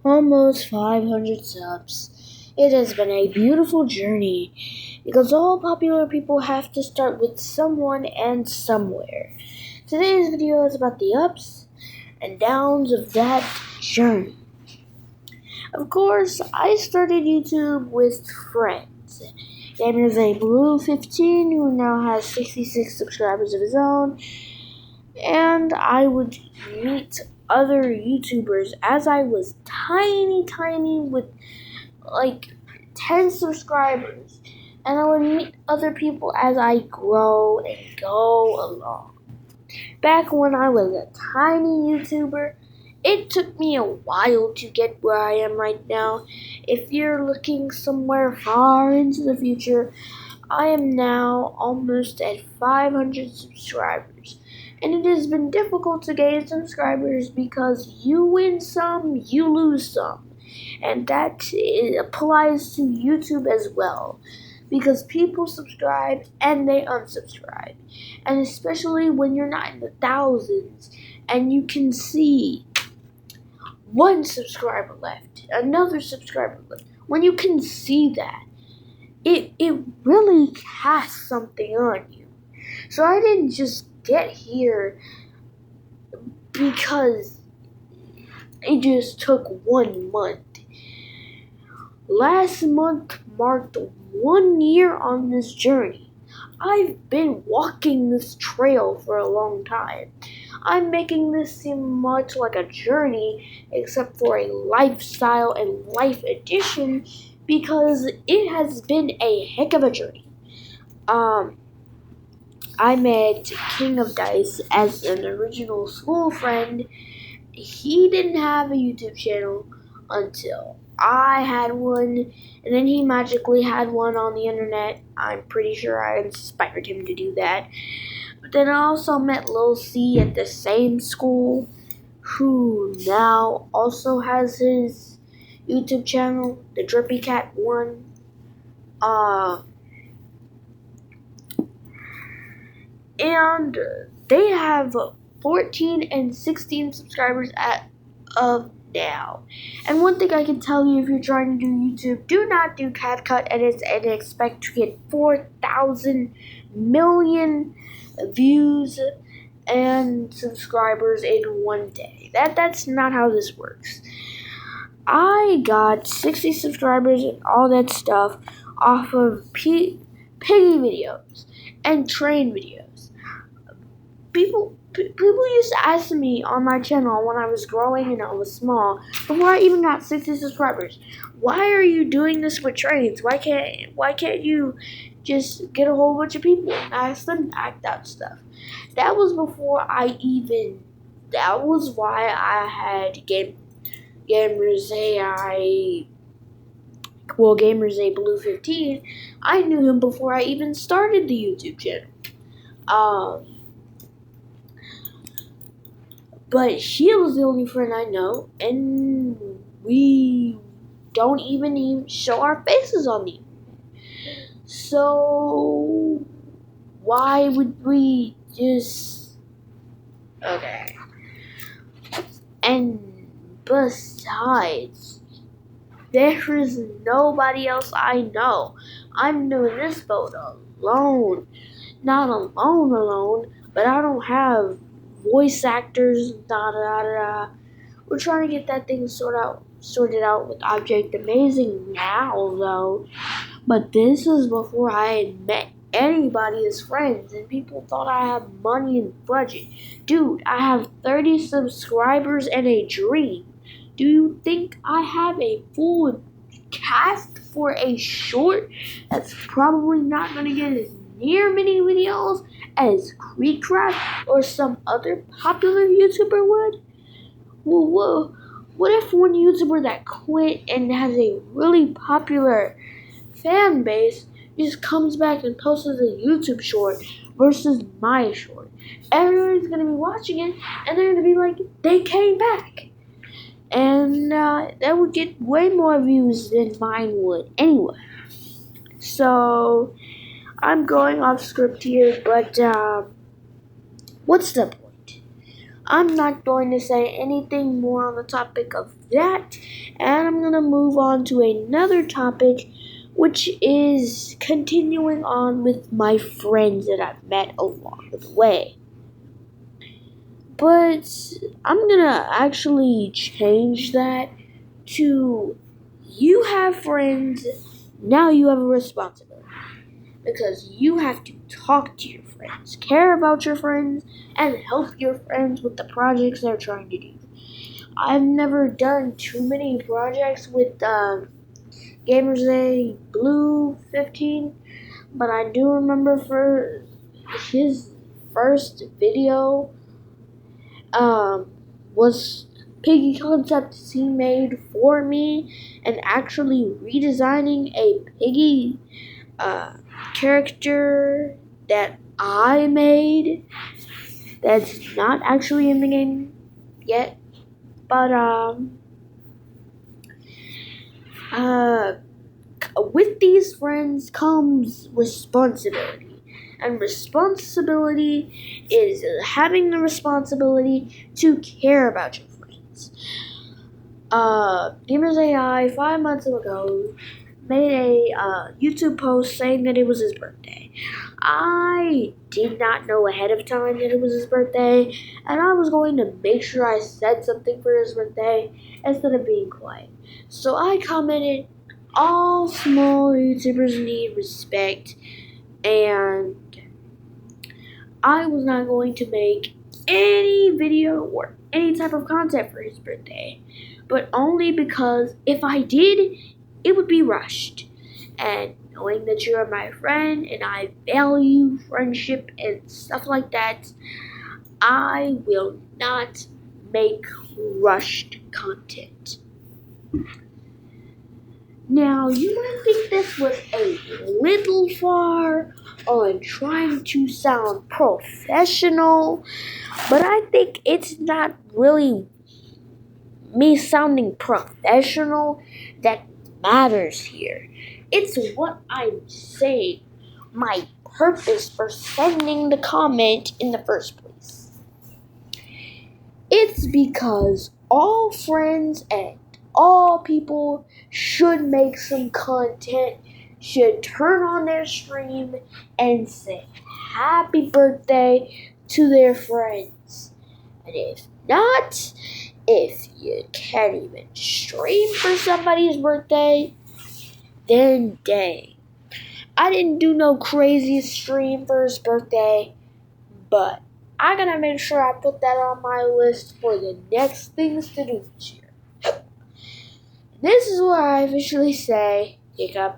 almost 500 subs. It has been a beautiful journey because all popular people have to start with someone and somewhere. Today's video is about the ups and downs of that journey. Of course, I started YouTube with friends. There's a Blue 15 who now has 66 subscribers of his own, and I would meet other YouTubers as I was tiny with like 10 subscribers, and I would meet other people as I grow and go along. Back when I was a tiny YouTuber, it took me a while to get where I am right now. If you're looking somewhere far into the future, I am now almost at 500 subscribers. And it has been difficult to gain subscribers because you win some, you lose some. And that applies to YouTube as well, because people subscribe and they unsubscribe. And especially when you're not in the thousands and you can see one subscriber left, another subscriber left. When you can see that, it really casts something on you. So I didn't just get here because it just took 1 month. Last month marked 1 year on this journey. I've been walking this trail for a long time. I'm making this seem much like a journey, except for a lifestyle and life edition, because it has been a heck of a journey. I met King of Dice as an original school friend. He didn't have a YouTube channel until I had one, and then he magically had one on the internet. I'm pretty sure I inspired him to do that. But then I also met Lil C at the same school, who now also has his YouTube channel, the Drippy Cat one. And they have 14 and 16 subscribers of now. And one thing I can tell you, if you're trying to do YouTube, do not do CapCut edits and expect to get 4,000 million views and subscribers in one day. That's not how this works. I got 60 subscribers and all that stuff off of piggy videos and train videos. People used to ask me on my channel when I was growing and I was small, before I even got 60 subscribers, why are you doing this with trains? Why can't you just get a whole bunch of people and ask them to act out stuff? That was before that was why I had Gamers Blue 15. I knew him before I even started the YouTube channel. But he was the only friend I know, and we don't even show our faces on the internet. So why would we just... Okay. And besides, there is nobody else I know. I'm doing this boat alone. Not alone, but I don't have voice actors, We're trying to get that thing sorted out with Object Amazing now, though. But this is before I had met anybody as friends, and people thought I had money and budget. Dude, I have 30 subscribers and a dream. Do you think I have a full cast for a short that's probably not going to get as near many videos as Creekcraft or some other popular YouTuber would? Well, what if one YouTuber that quit and has a really popular fan base just comes back and posts a YouTube short versus my short? Everyone's going to be watching it, and they're going to be like, they came back. And that would get way more views than mine would anyway. So I'm going off script here, but what's the point? I'm not going to say anything more on the topic of that, and I'm going to move on to another topic, which is continuing on with my friends that I've met along the way. But I'm going to actually change that to you have friends, now you have a responsibility. Because you have to talk to your friends, care about your friends, and help your friends with the projects they're trying to do. I've never done too many projects with Gamers Day Blue 15, but I do remember for his first video was Piggy concepts he made for me, and actually redesigning a Piggy character that I made that's not actually in the game yet, but with these friends comes responsibility, and responsibility is having the responsibility to care about your friends. Gamers AI 5 months ago made a YouTube post saying that it was his birthday. I did not know ahead of time that it was his birthday, and I was going to make sure I said something for his birthday instead of being quiet. So I commented, all small YouTubers need respect, and I was not going to make any video or any type of content for his birthday, but only because if I did, it would be rushed. And knowing that you are my friend and I value friendship and stuff like that, I will not make rushed content. Now, you might think this was a little far on trying to sound professional, but I think it's not really me sounding professional that matters here. It's what I'm saying, my purpose for sending the comment in the first place. It's because all friends and all people should make some content, should turn on their stream and say happy birthday to their friends. And if not, if you can't even stream for somebody's birthday, then dang. I didn't do no crazy stream for his birthday, but I gotta make sure I put that on my list for the next things to do this year. This is where I officially say, Jacob,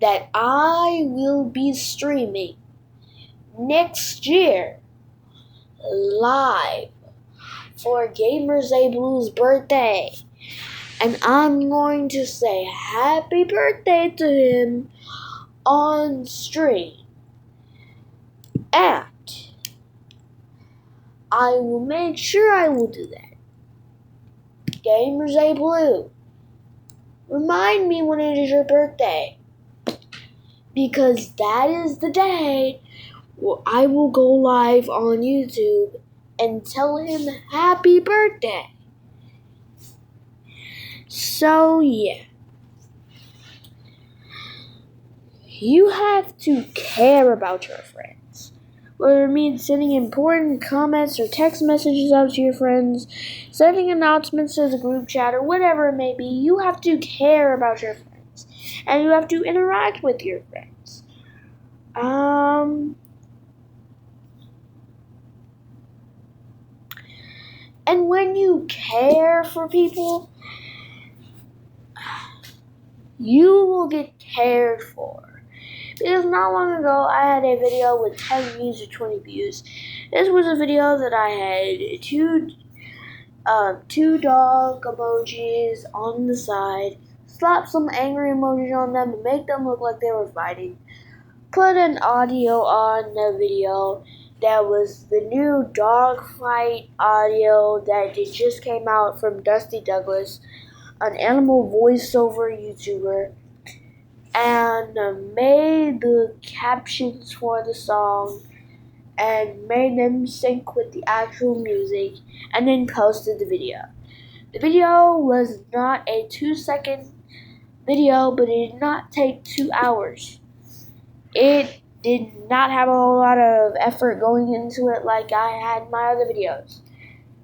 that I will be streaming next year live for Gamers A Blue's birthday. And I'm going to say happy birthday to him on stream. And I will make sure I will do that. Gamers A Blue, remind me when it is your birthday. Because that is the day where I will go live on YouTube and tell him happy birthday. So, yeah. You have to care about your friends. Whether it means sending important comments or text messages out to your friends, sending announcements to the group chat, or whatever it may be, you have to care about your friends. And you have to interact with your friends. And when you care for people, you will get cared for. Because not long ago, I had a video with 10 views or 20 views. This was a video that I had two dog emojis on the side, slap some angry emojis on them and make them look like they were fighting, put an audio on the video that was the new dog fight audio that just came out from Dusty Douglas, an animal voiceover YouTuber, and made the captions for the song and made them sync with the actual music and then posted the video. The video was not a 2-second video, but it did not take 2 hours. It did not have a whole lot of effort going into it like I had in my other videos.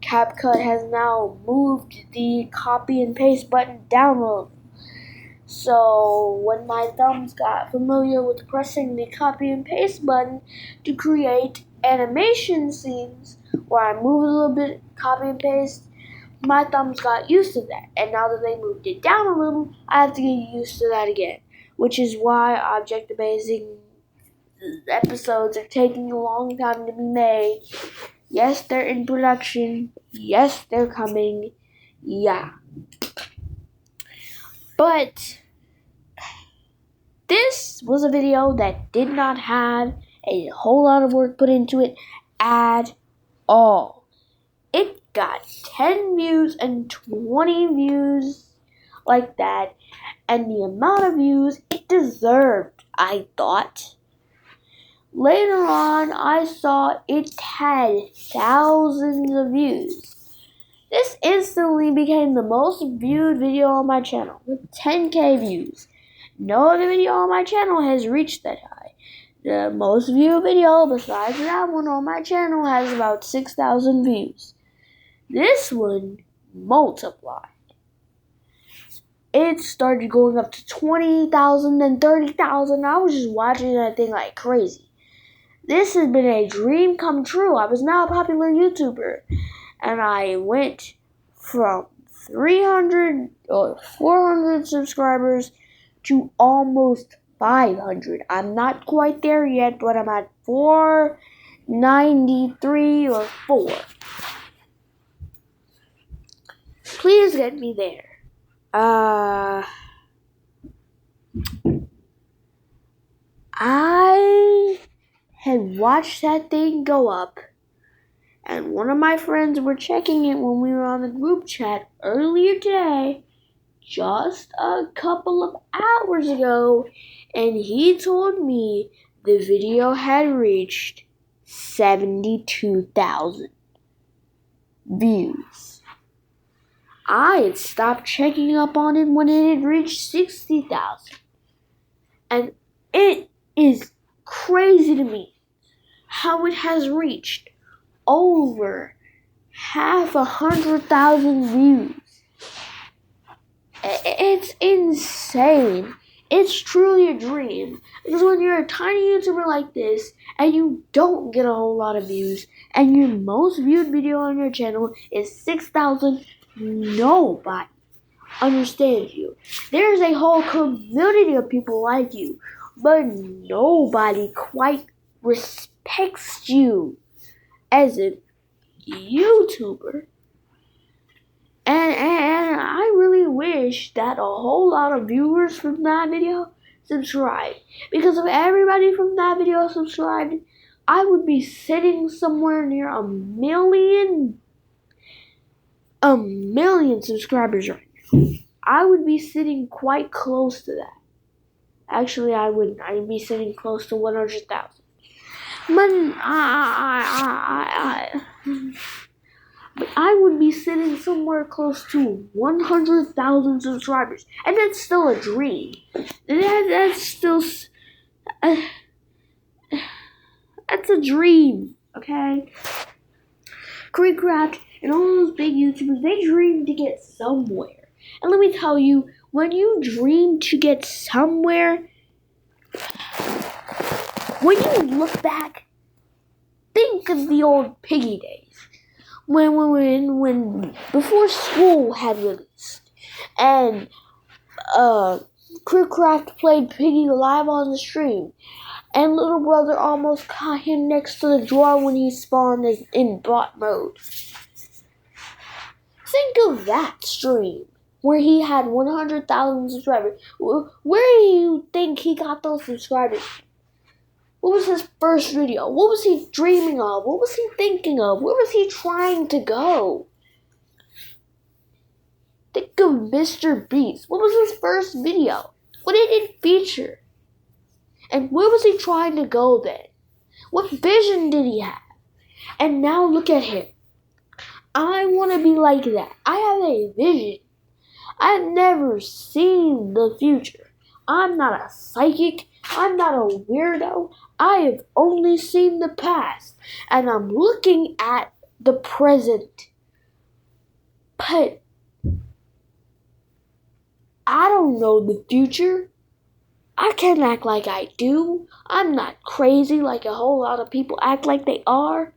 CapCut has now moved the copy and paste button down a little. So when my thumbs got familiar with pressing the copy and paste button to create animation scenes where I move a little bit, copy and paste, my thumbs got used to that. And now that they moved it down a little, I have to get used to that again. Which is why Object Amazing episodes are taking a long time to be made. Yes, they're in production. Yes, they're coming. Yeah. But this was a video that did not have a whole lot of work put into it at all. It got 10 views and 20 views like that, and the amount of views it deserved, I thought. Later on, I saw it had thousands of views. This instantly became the most viewed video on my channel with 10K views. No other video on my channel has reached that high. The most viewed video besides that one on my channel has about 6,000 views. This one multiplied. It started going up to 20,000 and 30,000. I was just watching that thing like crazy. This has been a dream come true. I was now a popular YouTuber. And I went from 300 or 400 subscribers to almost 500. I'm not quite there yet, but I'm at 493 or 4. Please get me there. I had watched that thing go up, and one of my friends were checking it when we were on the group chat earlier today, just a couple of hours ago, and he told me the video had reached 72,000 views. I had stopped checking up on it when it had reached 60,000. And it is crazy to me how it has reached over 100,000 views. It's insane. It's truly a dream. Because when you're a tiny YouTuber like this, and you don't get a whole lot of views, and your most viewed video on your channel is 6,000, nobody understands you. There's a whole community of people like you, but nobody quite respects you as a YouTuber. And I really wish that a whole lot of viewers from that video subscribed. Because if everybody from that video subscribed, I would be sitting somewhere near a million subscribers right now. I would be sitting quite close to that. Actually, I wouldn't. I'd be sitting close to 100,000. But I would be sitting somewhere close to 100,000 subscribers. And that's still a dream. That's still... that's a dream, okay? KreekCraft and all those big YouTubers, they dream to get somewhere. And let me tell you, when you dream to get somewhere, when you look back, think of the old Piggy days. When before school had released, and KreekCraft played Piggy live on the stream, and little brother almost caught him next to the drawer when he spawned in bot mode. Think of that stream where he had 100,000 subscribers. Where do you think he got those subscribers? What was his first video? What was he dreaming of? What was he thinking of? Where was he trying to go? Think of Mr. Beast. What was his first video? What did it feature? And where was he trying to go then? What vision did he have? And now look at him. I want to be like that. I have a vision. I've never seen the future. I'm not a psychic. I'm not a weirdo. I have only seen the past. And I'm looking at the present. But I don't know the future. I can't act like I do. I'm not crazy like a whole lot of people act like they are.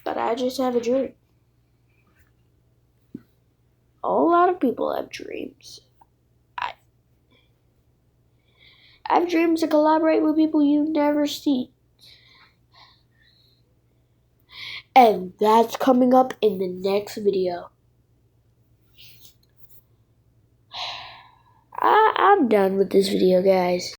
But I just have a dream. A whole lot of people have dreams. I have dreams to collaborate with people you never see. And that's coming up in the next video. I'm done with this video, guys.